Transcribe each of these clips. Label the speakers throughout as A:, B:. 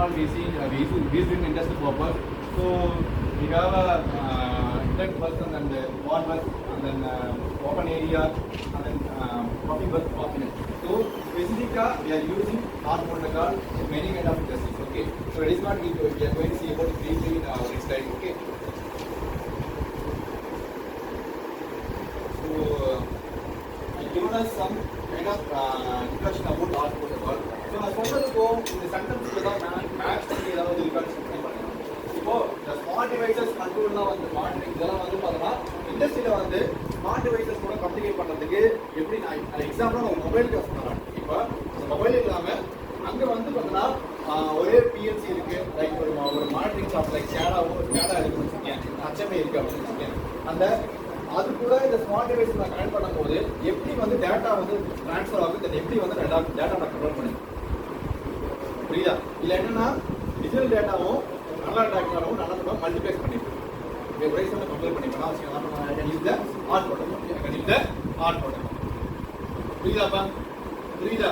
A: all we see we use in industrial purpose. So we have a internet bus and then the wall bus and then open area and then coffee bus option. So specifically we are using ARC protocol in many kind of industries. Okay. So that is what we are going to see about briefly in our next slide. Okay. So I given us some kind of introduction about ARC protocol. So நான் சொல்றதுக்கு இந்த சென்டென்ஸ்ல தான் match பண்ணி ஏதாவது இருக்கான்னு check பண்ணலாம். இப்போ இந்த ஸ்மார்ட் டிவைசஸ் கண்ட்ரோல்னா வந்து இதெல்லாம் வந்து பார்த்தோம்னா இண்டஸ்ட்ரியில வந்து ஸ்மார்ட் டிவைசஸ் கூட கம்யூனிகேட் பண்றதுக்கு எப்படி நான் எக்ஸாம்பிளா ஒரு மொபைலுக்கு சொன்னேன். இப்போ அந்த மொபைல் இல்லாம அங்க வந்து பார்த்தோம்னா ஒரே பிஎல்சி இருக்கு, லைக் ஒரு மானிட்டரிங் சாஃப்ட் லைக் ஸ்கேடா இருக்குன்னு வச்சுக்கேன், HMI இருக்கு அப்படின்னு வச்சுக்கேன். அந்த அது கூட இந்த ஸ்மார்ட் டிவைஸ் நான் கனெக்ட் பண்ணும்போது எப்படி வந்து டேட்டா வந்து ட்ரான்ஸ்ஃபர் ஆகுது, எப்படி வந்து டேட்டா நான் கண்ட்ரோல் பண்ணி புரியுதா? இல்லை என்னன்னா டிஜிட்டல் டேட்டாவும் நல்ல டேட்டாவும் நல்லா மல்டிப்ளெக்ஸ் பண்ணிப்போம். ஒரே சமயம் கம்பேர் பண்ணிக்கலாம். இந்த ஆர்ட் போட்டோம் புரியுதாப்பா? புரியுதா?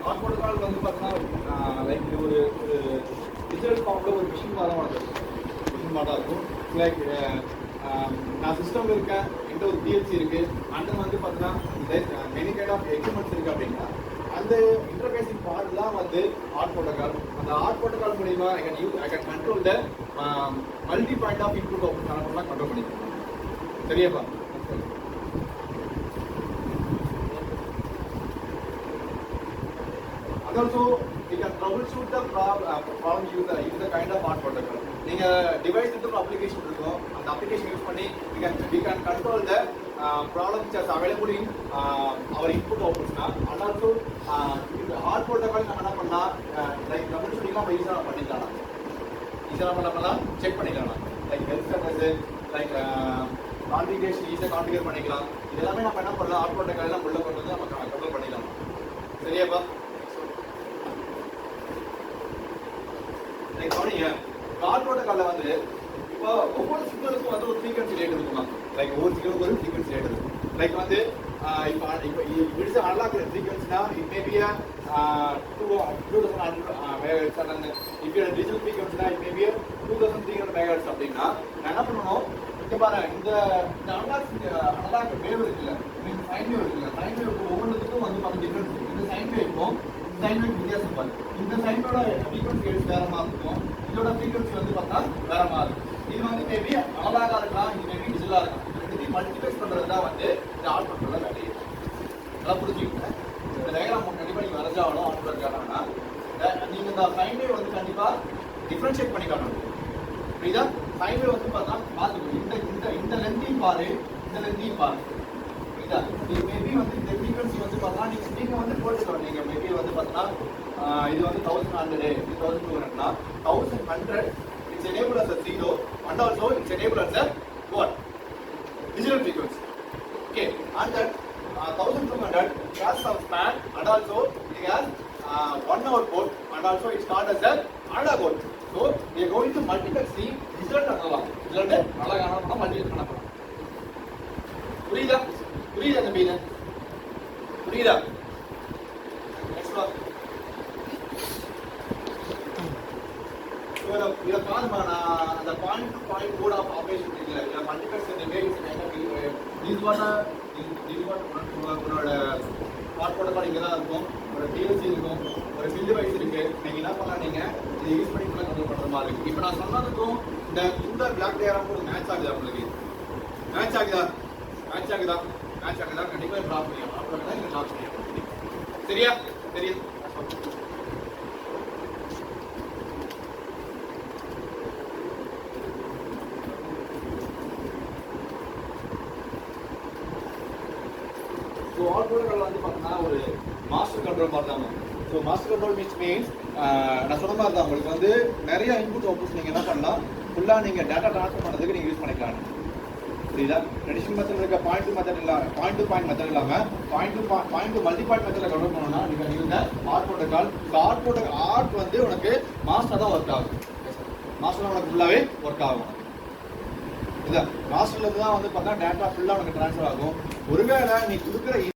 A: ஆர்ட் போட்டோக்கால் வந்து பார்த்தீங்கன்னா லைக் ஒரு டிஜிட்டல் ஃபார்மில் ஒரு மிஷின் மாதிரி இருக்கும். லைக் நான் சிஸ்டம்ல இருக்கேன், என்கிட்ட ஒரு பிஎல்சி இருக்கு, அண்ட் வந்து பார்த்தீங்கன்னா மெனி கைண்ட் ஆஃப் எக்யூப்மெண்ட்ஸ் இருக்கு அப்படின்னா அந்த இன்டர்ஃபேசிங் பார்ட் தான் வந்து ஆர்ட் புரோட்டோகால். அந்த ஆர்ட் புரோட்டோகால் மூலமா I can control the multi point of input output control பண்ணிக்கலாம். சரியாப்பா? And also you can troubleshoot the problem use the kind of art protocol. நீங்க டிவைஸ் ஒரு அப்ளிகேஷன் இருக்கும், அந்த அப்ளிகேஷன் யூஸ் பண்ணி we can control the problem which is available in our input outputs na. And also இந்த art protocol நம்ம என்ன பண்ணா like troubleshooting நம்ம ஈஸியா பண்ணிக்கலாம். செக் பண்ணிக்கலாம். Like health service like configuration ஈஸியா கான்ஃபிகர் பண்ணிக்கலாம். இதெல்லாம் நம்ம என்ன பண்ணலாம், art protocol எல்லாம் உள்ள கொண்டு வந்து நம்ம கண்ட்ரோல் பண்ணிக்கலாம். சரியாப்பா? ஆர்ட் புரோட்டோகால்ல வந்து இப்போ ஒவ்வொரு சிக்னலுக்கும் வந்து ஒரு ஃப்ரீக்வன்சி ரேட் இருக்குமா, லைக் ஒவ்வொரு சிக்னலுக்கும் ஒரு ஃப்ரீக்வன்சி ரேட் இருக்கும். லைக் வந்து இப்போ இட்ஸ் அன்லாக் ஃப்ரீக்வன்சினா it may be 2100 megahertz, and இப்போ டிஜிட்டல் ஃப்ரீக்வன்சினா இட் மே பி 2300 மெகாஹெர்ட்ஸ் அப்படின்னா நான் என்ன பண்ணணும், இங்க பாருங்க இந்த அனலாக் வேவ் இருக்குல்ல, மீன் சைன் வேவ் இருக்குல்ல, சைன் வேவ் ஒவ்வொன்றுக்கும் வந்து பார்த்து டிஃபரன்ஸ் இருக்கு. இந்த சைன் வேவ்க்கும் சைன் வேவ் வித்தியாசம் பாருங்க. இந்த சைனோட ஃப்ரீக்வன்சி வேற மாதிரி இருக்கும், இதோட ஃப்ரீக்வன்சி வந்து பார்த்தா வேற மாதிரி இருக்கும். இது வந்து மேபி அனலாகா இருக்கலாம், இது மேபி டிஜிட்டலா இருக்கலாம். ரெண்டுத்தையும் மல்டிப்ளெக்ஸ் பண்றது தான் வந்து இந்த ஆர்ட் பண்றத வேலையே. நல்லா புரிஞ்சுக்கிங்க. இந்த டயக்ராம் கண்டிப்பா நீங்க வரைஞ்சாலும் ஆர்ட் பண்றதுக்கானா நீங்க இந்த சைன் வேவ் வந்து கண்டிப்பா டிஃபரன்ஷியேட் பண்ணி காட்டணும். புரியுதா? சைன் வேவ் வந்து பார்த்தா பாத்துக்கோ, இந்த லென்த்தையும் பாரு, இந்த லென்த்தையும் பாரு. புரியுதா? இது மேபி வந்து இந்த ஃப்ரீக்வன்சி வந்து பார்த்தா நீங்க வந்து போட்டுக்கலாம். நீங்க மேபி வந்து பார்த்தா இது வந்து 1100, இது 1200னா 1100 it's enabled as a 0 and also it's enabled as a what? Digital frequency. Okay, and that 1200 has some span and also it has 1 output and also it's called as a analog output. So we are going to multiplex the digital and analog. Digital and analog multiplex பண்ண போறோம். புரியுதா? புரியுதா தம்பி? புரியுதா? Next வா. இதை பாருமா, நான் அந்த point to point code of operation இருக்குல்ல, இதில் மல்டிபிளெக்ஸ் இந்த வேரியஸ் உன்னோட ஆர்ட் புரோட்டோகால் இங்கே தான் இருக்கும், ஒரு டிஎல்சி இருக்கும், ஒரு ஃபில் டிவைஸ் இருக்கு. நீங்கள் என்ன பண்ணலாம், நீங்கள் இதை யூஸ் பண்ணி கூட கண்ட்ரோல் பண்ணுற மாதிரி இருக்கு. இப்போ நான் சொன்னதுக்கும் இந்த பிளாக் டயக்ராம் கூட மேட்ச் ஆகுதா உங்களுக்கு? மேட்ச் ஆகுதா? கண்டிப்பாக ட்ராப் பண்ணிக்கலாம். அப்புறம் தான் நீங்கள் ட்ராப் பண்ணிக்கலாம். சரியா? சரியா? ஸோ ஆல் புரோட்டோகால் வந்து பார்த்தீங்கன்னா ஒரு மாஸ்டர் கண்ட்ரோல் மாதிரி தான். ஸோ மாஸ்டர் கண்ட்ரோல் மீன்ஸ் நான் சொன்ன மாதிரி தான், உங்களுக்கு வந்து நிறைய இன்புட் அவுட்புட்ஸ் நீங்கள் என்ன பண்ணலாம், ஃபுல்லாக நீங்கள் டேட்டா ட்ரான்ஸ்ஃபர் பண்ணுறதுக்கு நீங்கள் யூஸ் பண்ணிக்கலாம். புரியுதா? ட்ரெடிஷனல் மெத்தட் இருக்க பாயிண்ட் டு பாயிண்ட் மெத்தட் இல்லாமல் பாயிண்ட் டு மல்டி பாயிண்ட் மெத்தடில் கண்ட்ரோல் பண்ணணும்னா நீங்கள் இந்த ஆர்ட் புரோட்டோகால். ஆர்ட் வந்து உனக்கு மாஸ்டர் தான் ஒர்க் ஆகும். மாஸ்டர் உனக்கு ஃபுல்லாகவே ஒர்க் ஆகும். இதுதான் மாஸ்டர்ல தான் வந்து பார்த்தா டேட்டா ஃபுல்லாக உனக்கு ட்ரான்ஸ்ஃபர் ஆகும். ஒருவேளை நீ கொடுக்குற